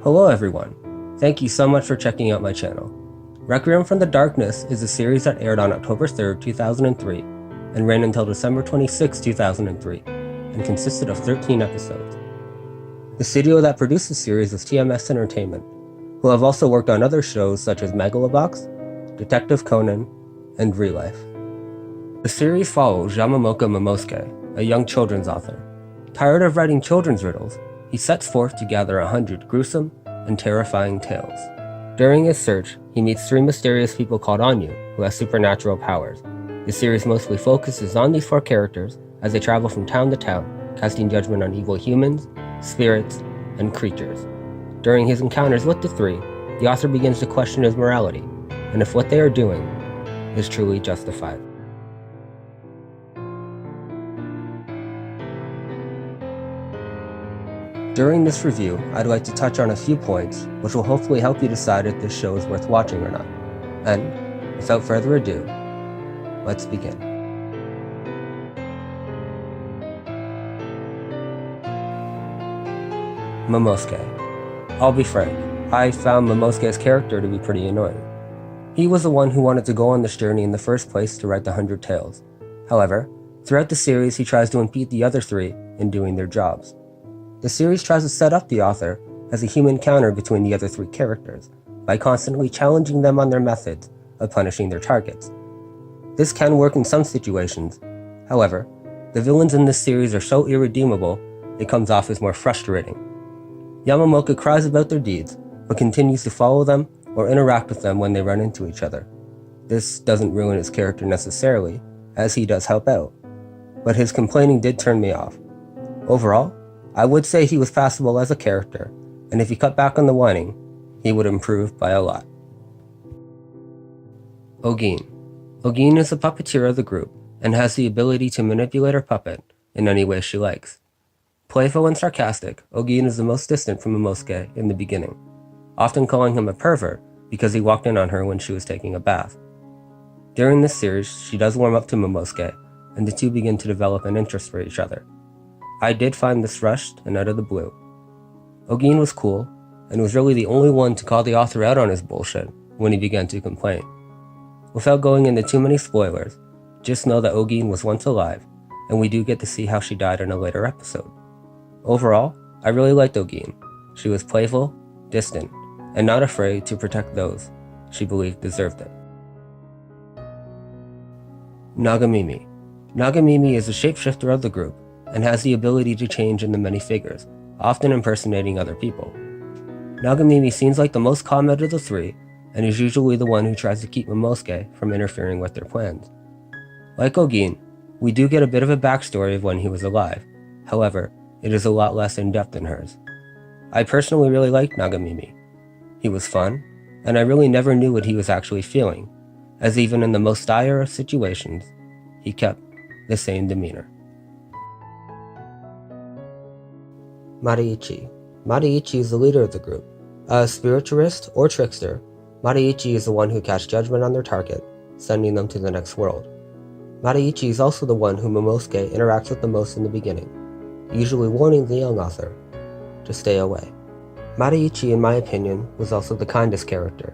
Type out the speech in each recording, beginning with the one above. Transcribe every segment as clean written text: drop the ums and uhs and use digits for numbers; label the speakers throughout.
Speaker 1: Hello everyone, thank you so much for checking out my channel. Requiem from the Darkness is a series that aired on October 3rd, 2003 and ran until December 26, 2003 and consisted of 13 episodes. The studio that produced the series is TMS Entertainment, who have also worked on other shows such as Megalobox, Detective Conan, and Real Life. The series follows Yamamoto Momosuke, a young children's author. Tired of writing children's riddles, he sets forth to gather 100 gruesome and terrifying tales. During his search, he meets 3 mysterious people called Anyu, who have supernatural powers. The series mostly focuses on these 4 characters as they travel from town to town, casting judgment on evil humans, spirits, and creatures. During his encounters with the 3, the author begins to question his morality, and if what they are doing is truly justified. During this review, I'd like to touch on a few points which will hopefully help you decide if this show is worth watching or not. And, without further ado, let's begin. Momosuke. I'll be frank, I found Momosuke's character to be pretty annoying. He was the one who wanted to go on this journey in the first place to write the 100 Tales. However, throughout the series he tries to impede the other 3 in doing their jobs. The series tries to set up the author as a human counter between the other 3 characters, by constantly challenging them on their methods of punishing their targets. This can work in some situations. However, the villains in this series are so irredeemable, it comes off as more frustrating. Yamamoto cries about their deeds, but continues to follow them or interact with them when they run into each other. This doesn't ruin his character necessarily, as he does help out, but his complaining did turn me off. Overall, I would say he was passable as a character, and if he cut back on the whining, he would improve by a lot. Ogine. Ogine is the puppeteer of the group, and has the ability to manipulate her puppet in any way she likes. Playful and sarcastic, Ogine is the most distant from Momosuke in the beginning, often calling him a pervert because he walked in on her when she was taking a bath. During this series, she does warm up to Momosuke, and the two begin to develop an interest for each other. I did find this rushed and out of the blue. Ogine was cool, and was really the only one to call the author out on his bullshit when he began to complain. Without going into too many spoilers, just know that Ogine was once alive, and we do get to see how she died in a later episode. Overall, I really liked Ogine. She was playful, distant, and not afraid to protect those she believed deserved it. Nagamimi. Nagamimi is the shapeshifter of the group, and has the ability to change into many figures, often impersonating other people. Nagamimi seems like the most calm out of the 3, and is usually the one who tries to keep Momosuke from interfering with their plans. Like Ogine, we do get a bit of a backstory of when he was alive, however, it is a lot less in-depth than hers. I personally really liked Nagamimi. He was fun, and I really never knew what he was actually feeling, as even in the most dire of situations, he kept the same demeanor. Mariichi. Mariichi is the leader of the group. A spiritualist or trickster, Mariichi is the one who casts judgment on their target, sending them to the next world. Mariichi is also the one who Momosuke interacts with the most in the beginning, usually warning the young author to stay away. Mariichi, in my opinion, was also the kindest character.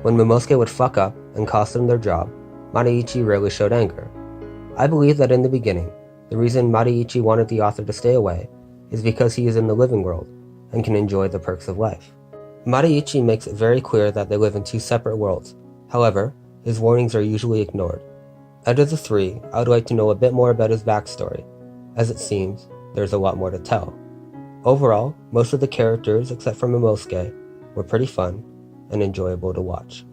Speaker 1: When Momosuke would fuck up and cost them their job, Mariichi rarely showed anger. I believe that in the beginning, the reason Mariichi wanted the author to stay away is because he is in the living world and can enjoy the perks of life. Mariichi makes it very clear that they live in 2 separate worlds. However, his warnings are usually ignored. Out of the 3, I would like to know a bit more about his backstory, as it seems there's a lot more to tell. Overall, most of the characters, except for Momosuke, were pretty fun and enjoyable to watch.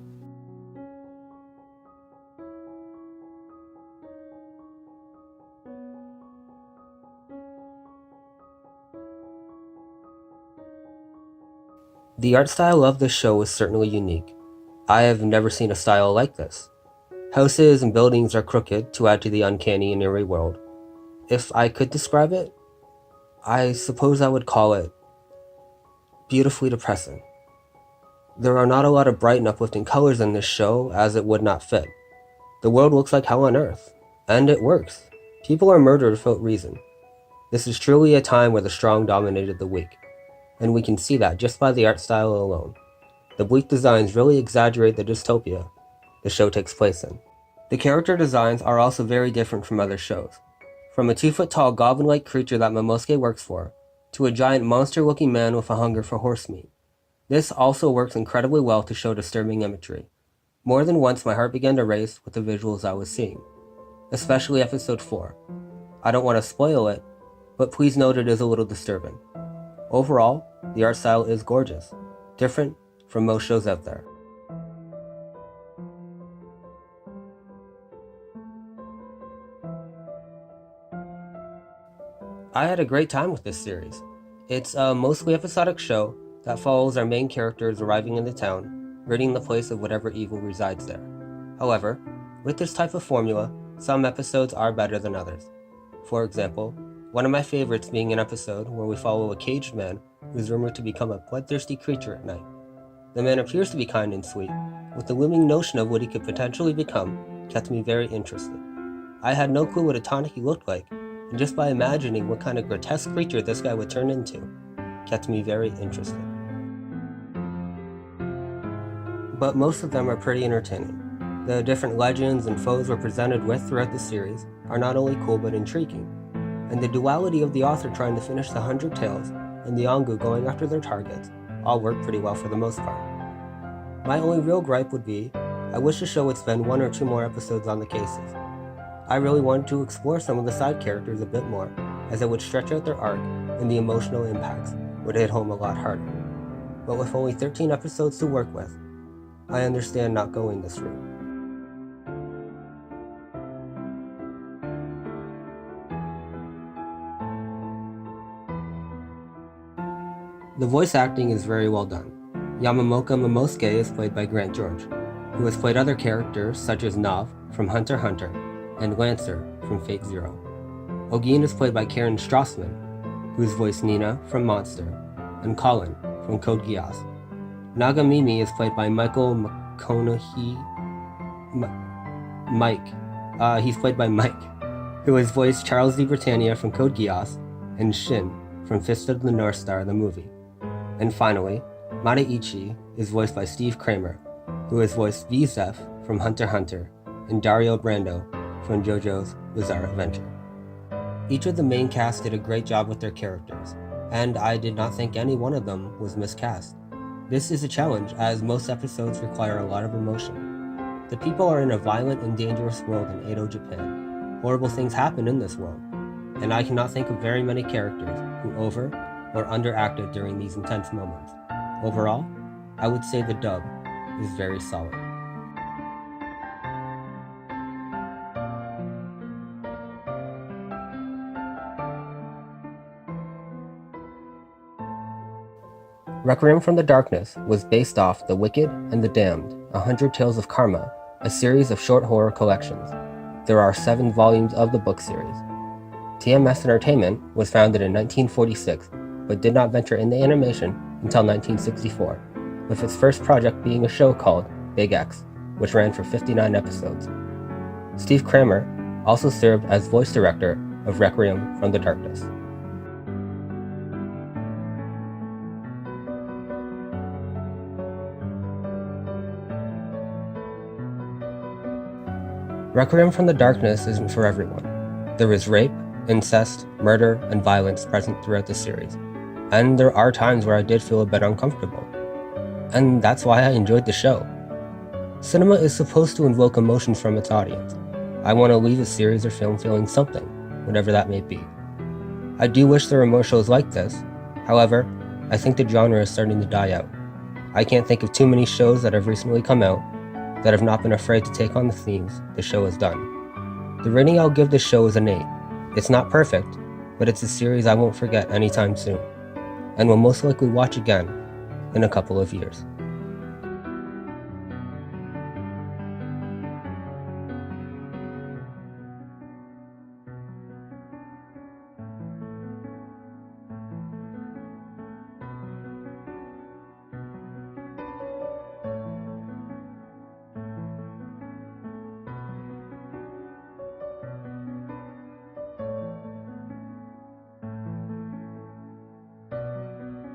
Speaker 1: The art style of this show is certainly unique. I have never seen a style like this. Houses and buildings are crooked to add to the uncanny and eerie world. If I could describe it, I suppose I would call it beautifully depressing. There are not a lot of bright and uplifting colors in this show, as it would not fit. The world looks like hell on earth, and it works. People are murdered without reason. This is truly a time where the strong dominated the weak. and we can see that just by the art style alone. The bleak designs really exaggerate the dystopia the show takes place in. The character designs are also very different from other shows. From a 2-foot-tall goblin-like creature that Momosuke works for, to a giant monster-looking man with a hunger for horse meat. This also works incredibly well to show disturbing imagery. More than once my heart began to race with the visuals I was seeing, especially episode 4. I don't want to spoil it, but please note it is a little disturbing. Overall, the art style is gorgeous, different from most shows out there. I had a great time with this series. It's a mostly episodic show that follows our main characters arriving in the town, ridding the place of whatever evil resides there. However, with this type of formula, some episodes are better than others. For example, one of my favorites being an episode where we follow a caged man who is rumored to become a bloodthirsty creature at night. The man appears to be kind and sweet, with the looming notion of what he could potentially become kept me very interested. I had no clue what a Tanuki looked like, and just by imagining what kind of grotesque creature this guy would turn into kept me very interested. But most of them are pretty entertaining. The different legends and foes we're presented with throughout the series are not only cool but intriguing, and the duality of the author trying to finish the 100 Tales and the Angu going after their targets all work pretty well for the most part. My only real gripe would be, I wish the show would spend 1 or 2 more episodes on the cases. I really wanted to explore some of the side characters a bit more, as it would stretch out their arc and the emotional impacts would hit home a lot harder. But with only 13 episodes to work with, I understand not going this route. The voice acting is very well done. Yamamoka Momosuke is played by Grant George, who has played other characters such as Nav from Hunter x Hunter and Lancer from Fate Zero. Ogin is played by Karen Strassman, who's voiced Nina from Monster, and Colin from Code Geass. Nagamimi is played by Michael McConaughey. He's played by Mike, who has voiced Charles D. Britannia from Code Geass and Shin from Fist of the North Star, the movie. And finally, Madaichi is voiced by Steve Kramer, who has voiced V-Zeph from Hunter x Hunter and Dario Brando from JoJo's Bizarre Adventure. Each of the main cast did a great job with their characters, and I did not think any one of them was miscast. This is a challenge, as most episodes require a lot of emotion. The people are in a violent and dangerous world in Edo, Japan. Horrible things happen in this world, and I cannot think of very many characters who over or underacted during these intense moments. Overall, I would say the dub is very solid. Requiem from the Darkness was based off The Wicked and the Damned, 100 Tales of Karma, a series of short horror collections. There are 7 volumes of the book series. TMS Entertainment was founded in 1946, but did not venture into animation until 1964, with its first project being a show called Big X, which ran for 59 episodes. Steve Kramer also served as voice director of Requiem from the Darkness. Requiem from the Darkness isn't for everyone. There is rape, incest, murder, and violence present throughout the series, and there are times where I did feel a bit uncomfortable. And that's why I enjoyed the show. Cinema is supposed to invoke emotions from its audience. I want to leave a series or film feeling something, whatever that may be. I do wish there were more shows like this. However, I think the genre is starting to die out. I can't think of too many shows that have recently come out that have not been afraid to take on the themes the show has done. The rating I'll give this show is an 8. It's not perfect, but it's a series I won't forget anytime soon, and will most likely watch again in a couple of years.